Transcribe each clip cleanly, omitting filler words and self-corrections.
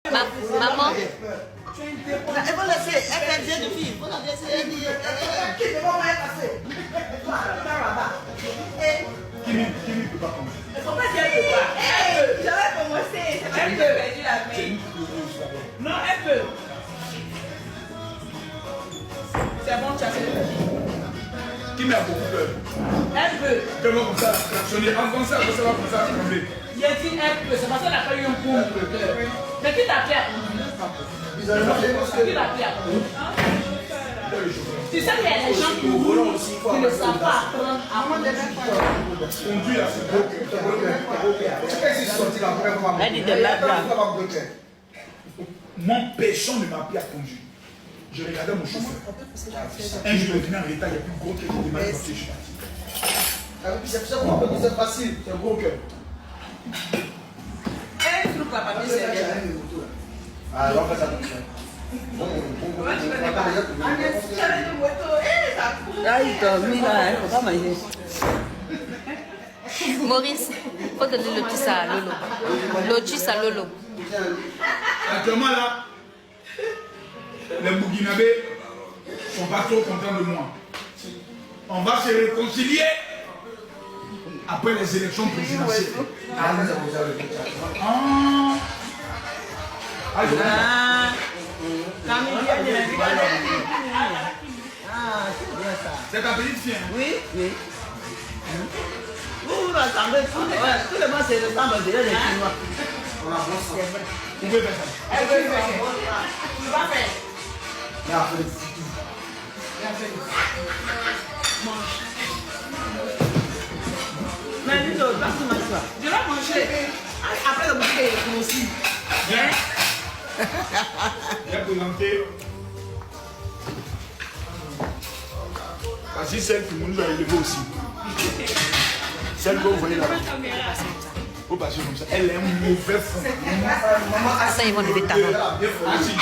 Maman. Elle va laisser, elle fait bien de fille. Vous la laissez, elle dit. Qui ne va pas passer? Qui ne peut pas commencer? Il ne faut pas dire elle peut pas. J'avais commencé. C'est pas elle qui a perdu la main. Non, elle peut. C'est bon, tu as fait. Qui m'a beaucoup peur? Elle peut. Comment comme ça? Je n'ai pas comme ça, ça va comme ça tomber. Il a dit elle peut. C'est parce qu'elle n'a pas eu un coup de cœur. Mais qui t'a fait? Qui t'a fait? Tu sais qu'il y a des gens qui ne savent pas apprendre à conduire. Conduire, c'est beau. Elle dit de là-bas. Mon péchon ne m'a appris à conduire. Je regardais mon chauffeur. Un jour, il venait en retard, il y a plus gros que je demande quand je suis parti. C'est facile. C'est un gros cœur. Un truc là, papier, c'est bien. Alors, on fait ça comme ça. Ah, il t'a mis là, il faut pas manger. Maurice, faut donner le petit à Lolo. Le petit à Lolo. Actuellement là, les Burkinabés sont pas trop contents de moi. On va se réconcilier après les élections présidentielles. C'est ta petite fille. Oui, oui. Vous rassemblez tout le monde se ressemble déjà les Chinois. Vous pouvez faire ça. Elle veut faire. Tu vas faire. Mais dis donc, vas-y, mange-toi. Je vais manger. Après le bouquet, il aussi. Viens. J'ai présenté. Voici celle que nous avons élevée aussi. Celle que vous voyez là. Vous passez comme ça. Elle est un mauvais fond. Ça, ils vont lever ta main. Assis.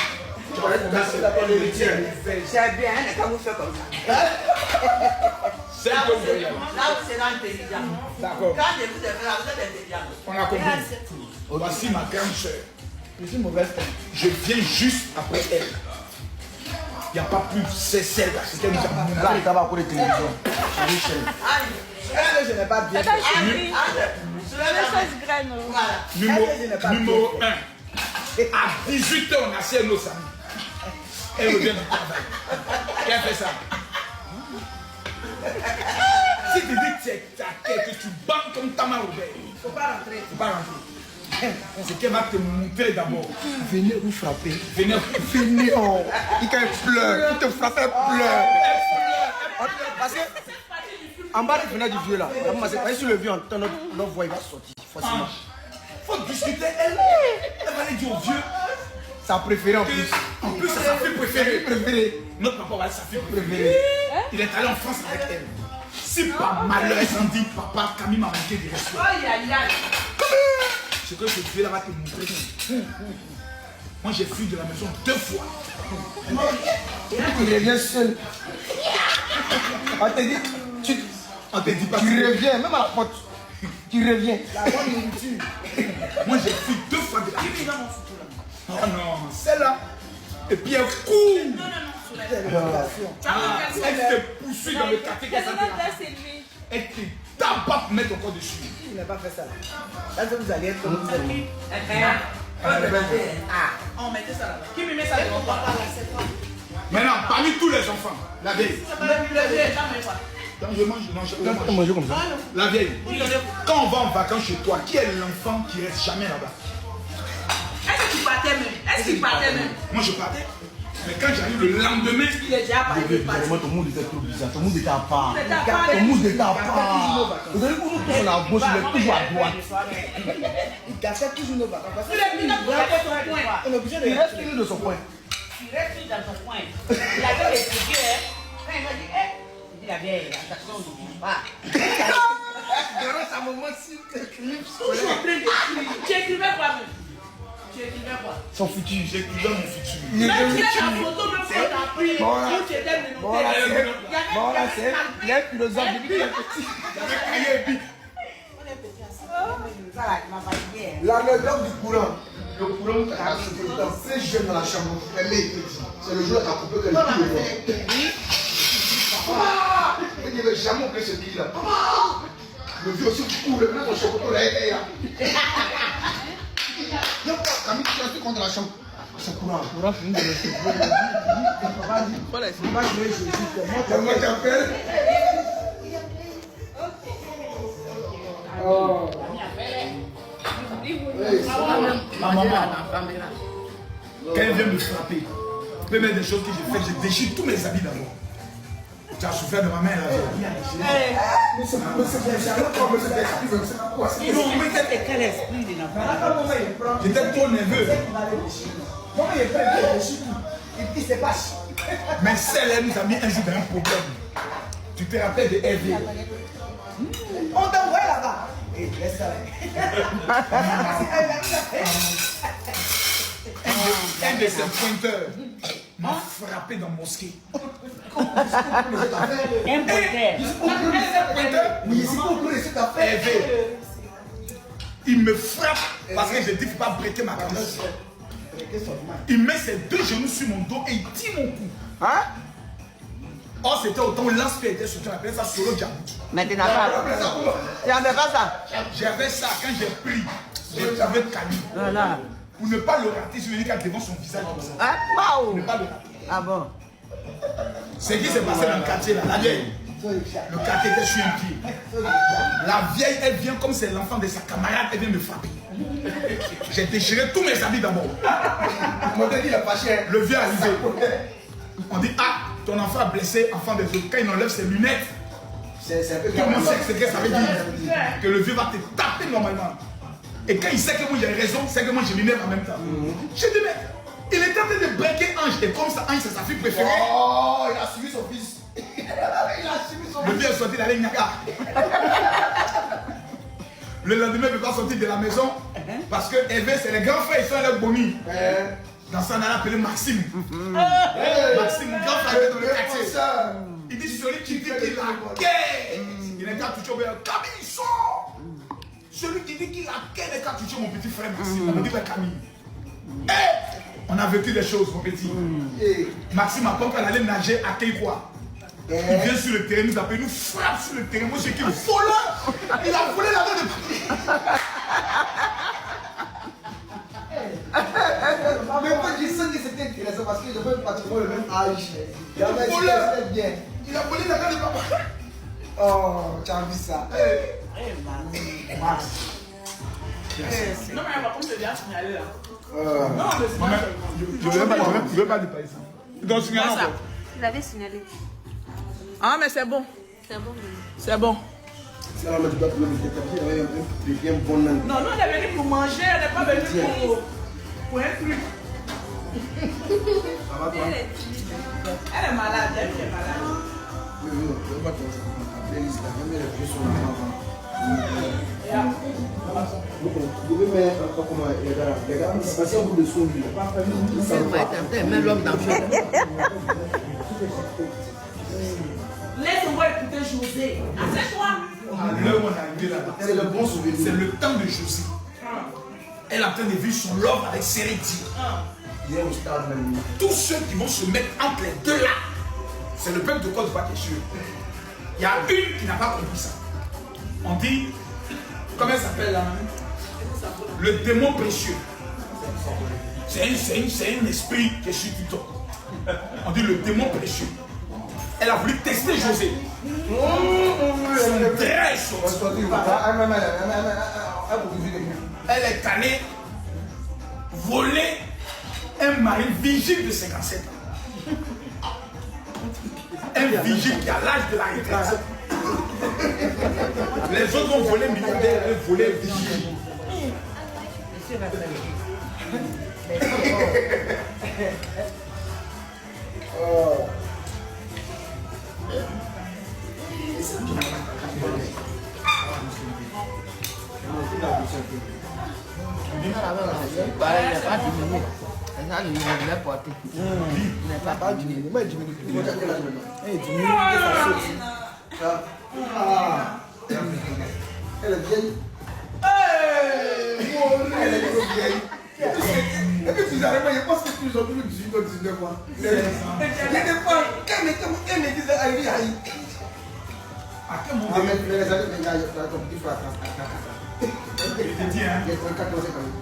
C'est bien, elle n'est pas vous faire comme ça. Celle que vous voyez là. Là, c'est l'intelligent. D'accord. Quand je vous ai fait là, vous êtes intelligent. On a compris. Voici ma grande soeur. Je suis mauvaise femme. Je viens juste après elle. Il n'y a pas plus. C'est celle-là. C'est elle qui a mon Là, il t'avait encore de télévision. C'est Michel. Je n'ai pas bien fait. Numéro 1. À 18h, on a serré nos amis. Elle revient du travail. Qui a fait ça? Si tu dis que tu es taquet, que tu bandes comme Tamar Robert, il ne faut pas rentrer. Faut pas rentrer. C'est qu'elle va te montrer d'abord. Venez vous frapper. Venez. Venez, oh. Il pleure. Il te frappe, elle pleure. Parce que, en bas du final du vieux là, si le vieux entend notre voix, il va sortir. Forcément. Faut discuter. Elle va aller dire au vieux. Sa préférée en plus. En plus, c'est sa fille préférée. Notre papa va être sa fille préférée. Il est allé en France avec elle. Si par malheur, elle s'en dit, papa, Camille m'a manqué du respect. Ce que ce vieux là va te montrer. Moi, j'ai fui de la maison 2 fois. Il revient seul. On te dit, On te dit pas tu reviens, même à la porte. Tu reviens. La bonne nourriture. Moi, j'ai fui 2 fois de la maison. Oh non, celle-là. Et puis elle court. Elle te poursuit dans le quartier. Elle te tape pour mettre encore dessus. Il n'a pas fait ça. Là, vous allez être comme vous êtes. On mettait ça là-bas. Qui me met ça devant toi? Maintenant, parmi tous les enfants, la vieille. Quand je mange comme ça. La vieille. Quand on va en vacances chez toi, qui est l'enfant qui reste jamais là-bas? Est-ce que tu partais même? Est-ce qu'il partait même? Moi, je partais. Mais quand j'arrive le lendemain, Il est déjà parti. Moi, ton monde était trop bizarre. Ton monde était à part. Ton monde était à part. Vous avez nous tous on est à gauche, il est toujours à droite. Il cassait toujours nos vacances. Il est venu dans son coin. On est obligé de rester de son coin. Il reste dans son coin. Il avait les figures. Quand il m'a dit, il dit la vieille, attention, ne bouge pas. Durant sa moment, si tu écrives, Tu écrivais quoi même? Tu écrivais quoi? son futur. j'écrivais mon futur. Il est Même devenu tu as la photo, même quand t'as pris, où tu étais menotté. il est philosophe depuis qu'il est petit. Ça là, il m'a validé. L'anecdote du courant. Le courant, c'est jeune dans la chambre. C'est le jour à couper que le il ne veut jamais oublier ce pays-là. Le vieux aussi court, le plat de chocolat là. Non, Camille, tu restes contre la chambre. C'est courant. Courant, c'est une de nos moi, j'appelle. Oh. Ma maman, quand elle vient me frapper, elle peut mettre des choses que j'ai faites, je déchire tous mes habits d'abord. Tu as souffert de ma mère là. J'étais trop nerveux. Mais celle elle nous a mis un jour dans un problème. Tu te rappelles de Hervé? On t'envoie là-bas. Un de ses pointeurs m'a frappé dans la mosquée. Un pointeur. Hervé. Il me frappe parce que je dis qu'il ne faut pas breaker ma camisole. Il met ses deux genoux sur mon dos et il tire mon cou. Hein? Or, c'était autant où l'aspect était sur, on appelait ça solo diabouti. Mais tu n'as pas. Tu n'avais pas ça? J'avais ça quand j'ai pris. J'ai trouvé Camille. Voilà. Pour ne pas le rater, je lui ai dit qu'elle devant son visage comme ça. Hein? Waouh! Pour ne pas le rater. Ah bon? Ce qui s'est passé dans le quartier là, la vieille. Le quartier était sur un pied. La vieille, elle vient comme c'est l'enfant de sa camarade, elle vient me frapper. J'ai déchiré tous mes habits d'abord. Le vieux est arrivé. On dit, ah, ton enfant a blessé, enfant des autres. Quand il enlève ses lunettes, tout le monde sait ce que ça veut dire. Que le vieux va te taper normalement. Et quand il sait que moi j'ai raison, c'est que moi je m'énerve en même temps. J'ai dit, mais il est en train de breaker Ange. Et comme ça, Ange c'est sa fille préférée. Oh, il a suivi son fils. Le vieux est sorti d'aller Niaga. Le lendemain, il ne peut pas sortir de la maison parce que Hervé, c'est les grands frères, ils sont avec Bonnie. Dans ça, on a appelé Maxime. Maxime, mon grand frère, dans le quartier. Il dit celui qui dit qu'il a guerre. Il n'est qu'à toucher au bien. Camille, sort. Celui qui dit qu'il a guerre n'est qu'à toucher mon petit frère Maxime. On me dit, Camille. On a vécu des choses, mon petit. Maxime, à quand on allait nager à Keikwa. Il vient sur le terrain, nous appelle, nous frappe sur le terrain. Moi, j'ai dit, voleur. Il a volé la main de Mais moi, je sens que c'était intéressant parce que je veux pratiquement le même âge. Il a volé la main de papa. Oh, tu as vu ça. Max. Non, mais par contre, je viens signaler là. Non, mais je ne veux pas dépayer ça. Donc, signaler encore. Il avait signalé. Ah, mais c'est bon. C'est bon. C'est bon. Non, mais tu dois trouver le tapis avec un peu de bien bon langue. Non, nous on est venu pour manger, on n'est pas venu pour un truc. Ça va toi? Elle est malade, elle est malade. Oui, oui, je vais pas te dire. Même les vieux sont là vous devez mettre comment les gars, c'est parce qu'on vous le souvient. Même l'homme dans le jeu. Laisse-moi écouter José. Assieds-toi. L'heure où on est arrivé là-bas, C'est le bon souvenir. c'est le temps de Josie. Elle est en train de vivre son love avec Séréti. Il est au stade même. Tous ceux qui vont se mettre entre les deux là, c'est le peuple de Côte d'Ivoire qui est sûr. Il y a une qui n'a pas compris ça. On dit, comment elle s'appelle là? Le démon précieux. C'est un esprit qui est sur tout. On dit le démon précieux. Elle a voulu tester José. Son très sorti. Elle est allée voler un mari vigile de 57 ans. Un vigile qui a l'âge de la retraite. Les autres ont volé millionnaire, elle volait vigile. Il n'a pas diminué. Il n'a pas porté. Il n'a pas diminué. Moi, il diminue. Il diminue. Elle est vieille. Elle est trop vieille. Depuis bizarrement, je pense que tous ont toujours 18 ou 19 ans. Il y a des fois, quand ils me disent aïe, aïe. À quel moment? Ah, mais les années, il y a ton petit frère. Il dit, hein? Il y a 34 ans, c'est quand même.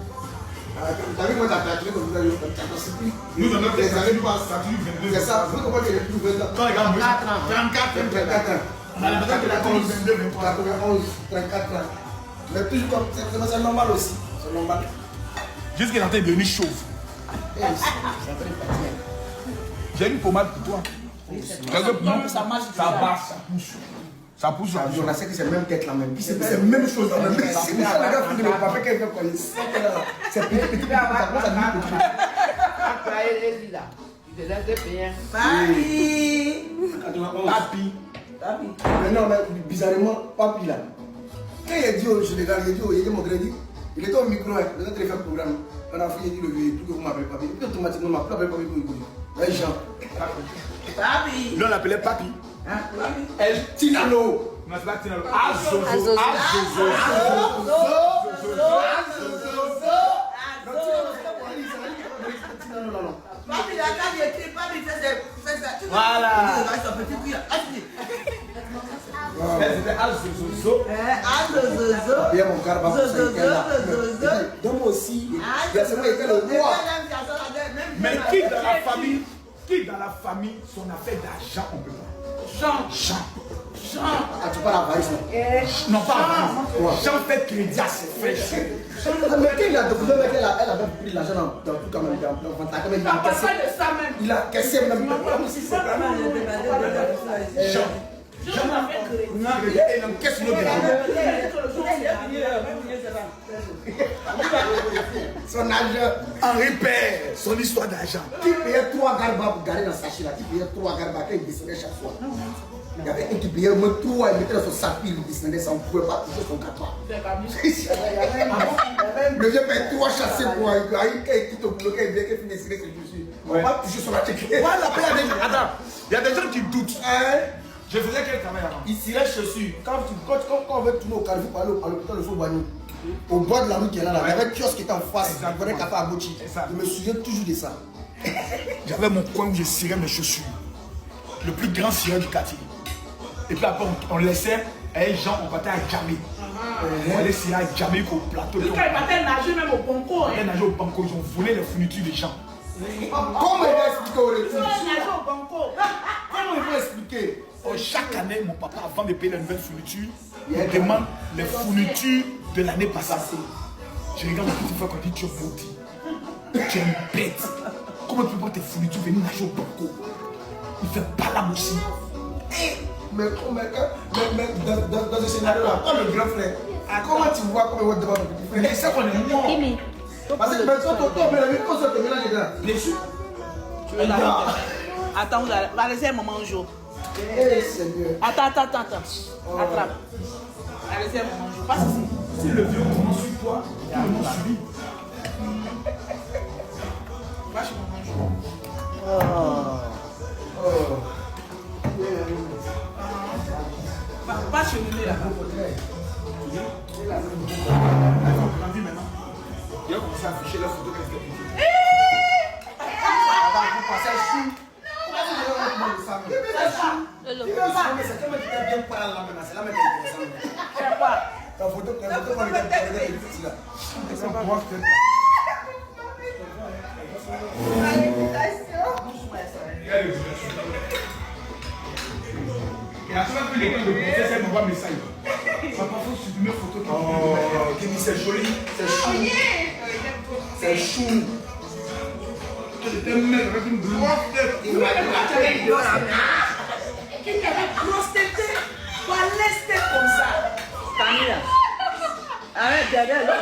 T'as vu, moi, t'as calculé comme vous avez eu 34 ans, c'est plus. Nous, on a fait les ça, années tu passent. ça toujours 22. C'est ça, vous comprenez qu'il est plus 20 ans. Quand les gars, 34 ans. on a l'impression qu'il a 22, 23. 91, 34 ans. Mais toujours comme c'est normal aussi. C'est normal. Juste qu'il est en train de devenir chauve. J'ai une pommade pour toi. Ça marche, ça passe, ça pousse. Ça pousse sur la On a sait que c'est la même tête là même. C'est la même chose dans la même. C'est pour ça que les gars font de mon papa quelqu'un qu'on est. C'est petit, ça commence à devenir petit. Papi. Mais non, mais bizarrement, papi là. Quand il a dit au Sénégal, il a dit mon gré, il était au micro, il a fait le programme. On a fait, il a dit le vieux, tout que vous m'appelez papi. Et puis automatiquement, on m'a appelé papi pour il là, Jean. Papi. Là, on l'appelait papi. El Tinalo. Non, c'est pas Tinalo. Azozo. Papi, la carte écrit, papi fait ça. Voilà. C'était Azozo. Bien mon carba. Donc moi aussi, il y a seulement été le roi. Mais qui dans la famille, son affaire d'argent, on peut pas. Jean. Ah, tu parles à Paris, Non, pas Jean fait crédit à ses frères. mais quand il a découvert qu'elle avait pris l'argent dans tout comme il a caissé même. Jean. Il encaisse le son argent en repère, son histoire d'argent. Qui payait 3 garbas pour garder dans sa sachet là? Qui payait 3 garbas quand il descendait chaque fois? Il y avait un qui payait au moins 3, il mettait dans son sac, il descendait, ça ne pouvait pas toucher son carton. Le vieux paye 3 chassés pour un gars, il quitte au boulot, quand il vient, qu'il finit ses chaussures. On va pas toucher son article. Attends, il y a des gens qui doutent. Je faisais quel travail avant? Il tirait chaussures. Quand on veut tourner au Carrefour pour aller à l'hôpital de Faux-Bagnou, au bord de la rue qui est là, il y avait un kiosque qui était en face, il prenait un café à Bouchi. Je me souviens toujours de ça. J'avais mon coin où je cirais mes chaussures. Le plus grand cireur du quartier. Et puis après, on laissait, et les gens, on partait à Djamé. On allait cirer à Djamé au plateau. Ils partaient nager même au banco. Ils nager au banco, ils ont volé les fournitures des gens. Comment il va expliquer au retour? Nager au banco. Comment il va expliquer? Chaque année, mon papa, avant de payer les nouvelles fournitures, il me demande les fournitures de l'année passée. Je regarde mon petit frère quand il dit tu es maudit. Tu es une bête. Comment tu peux prendre tes fournitures venir nager au banco? Il fait palam aussi. Mais dans ce scénario-là, comme le grand frère, comment tu vois comment il va devant ton petit frère? Mais c'est qu'on est mort. Parce que toi, mais la vie, on se mélange dedans. Bien sûr. Attends, vous allez laisser maman jouer. Eh Seigneur. Attends. Attrape. Laissez maman jouer. Passe ici. Si le vieux commence sur toi, tout le monde suit. Va chez maman jouer. Pas chez Néné là. Elle a grandi maintenant. Il a commencé à afficher la photo qu'elle fait. C'est comme tu t'es bien pas là maintenant, c'est là même intéressant. C'est quoi? Ta photo qu'on est ici là. C'est pas moi qui et à chaque fois que l'école de procès, elle m'envoie un message. Papa, il faut supprimer photo qui dit c'est joli, c'est chou. C'est chou. J'étais un mec avec une grosse tête. Qui avait grosse tête, pas laisse tête comme ça. Camille, arrête derrière là.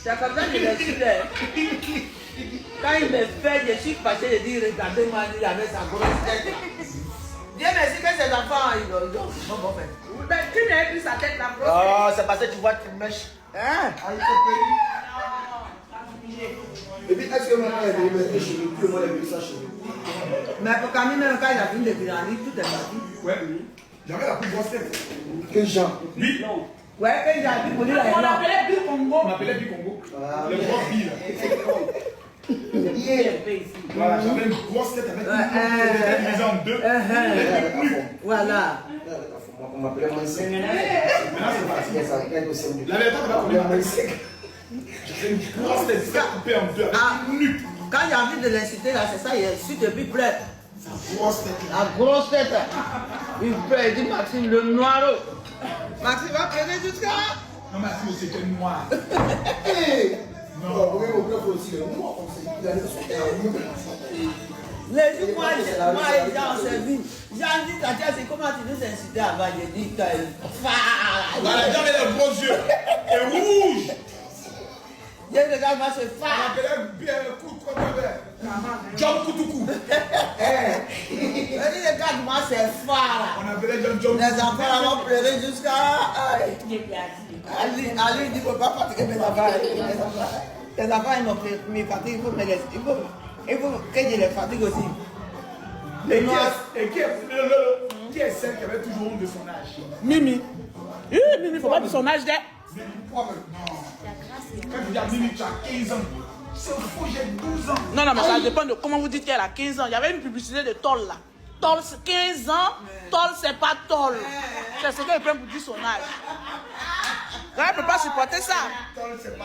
C'est comme ça que je l'ai su là. Quand il me fait, je suis fâché de dire regardez-moi, il avait sa grosse tête. Dieu merci que ces enfants, ils ont bon fait. Mais qui n'a pris sa tête la grosse tête? Oh, c'est parce que tu vois tu mèches. Hein? Et puis, est-ce que maintenant il est venu chez lui? Tout le monde est venu sans cheveux. Mais pour Camille, même quand il a fini de grandir, tout est parti. Ouais, j'avais la plus grosse tête. Que Jean? Lui, non. Ouais, quand il a dit pour lui, on l'appelait Bill Congo. On l'appelait du Congo. Le gros billes. Voilà, j'avais une grosse tête avec une tête divisée en deux. Voilà. On m'appelait Maïsek. Maintenant, c'est parti. La vérité, on va combien Maïsek. J'avais une grosse tête, ça coupée en deux avec une nuque. Quand j'ai envie de l'inciter là, c'est ça, il est sur depuis près. Sa grosse tête. La grosse tête. Il fait, il dit Maxime, le noiro. Maxime va prendre jusqu'à. Non, ma fille, c'était noir. Non, vous pouvez aussi le noir comme ça. Il a Les jours, moi, j'ai en servi. J'ai dit, Tatia, c'est comment tu nous incitais avant? J'ai dit, Voilà, j'avais les gros yeux. Et rouge. j'ai regardé, moi, c'est On phare. appelait bien le coup de John Koutoukou. Je dis, regarde-moi, c'est phare. On appelait John Les enfants vont pleurer jusqu'à. Ali dit, il ne faut pas fatiguer mes enfants. Les enfants, ils m'ont fatigué, il faut me laisser. Il faut que je les fatigue aussi. Et qui est celle qui avait toujours honte de son âge? Mimi. Mimi, il ne faut pas de son âge d'être. Pourquoi maintenant? Quand je dis à Mimi, tu as 15 ans. C'est faux, j'ai 12 ans. Non, mais ça dépend de comment vous dites qu'elle a 15 ans. Il y avait une publicité de Toll là. Toll, c'est 15 ans. Toll, c'est pas Toll. C'est ce qu'elle prend pour dire son âge. Elle ne peut pas supporter ça. C'est pas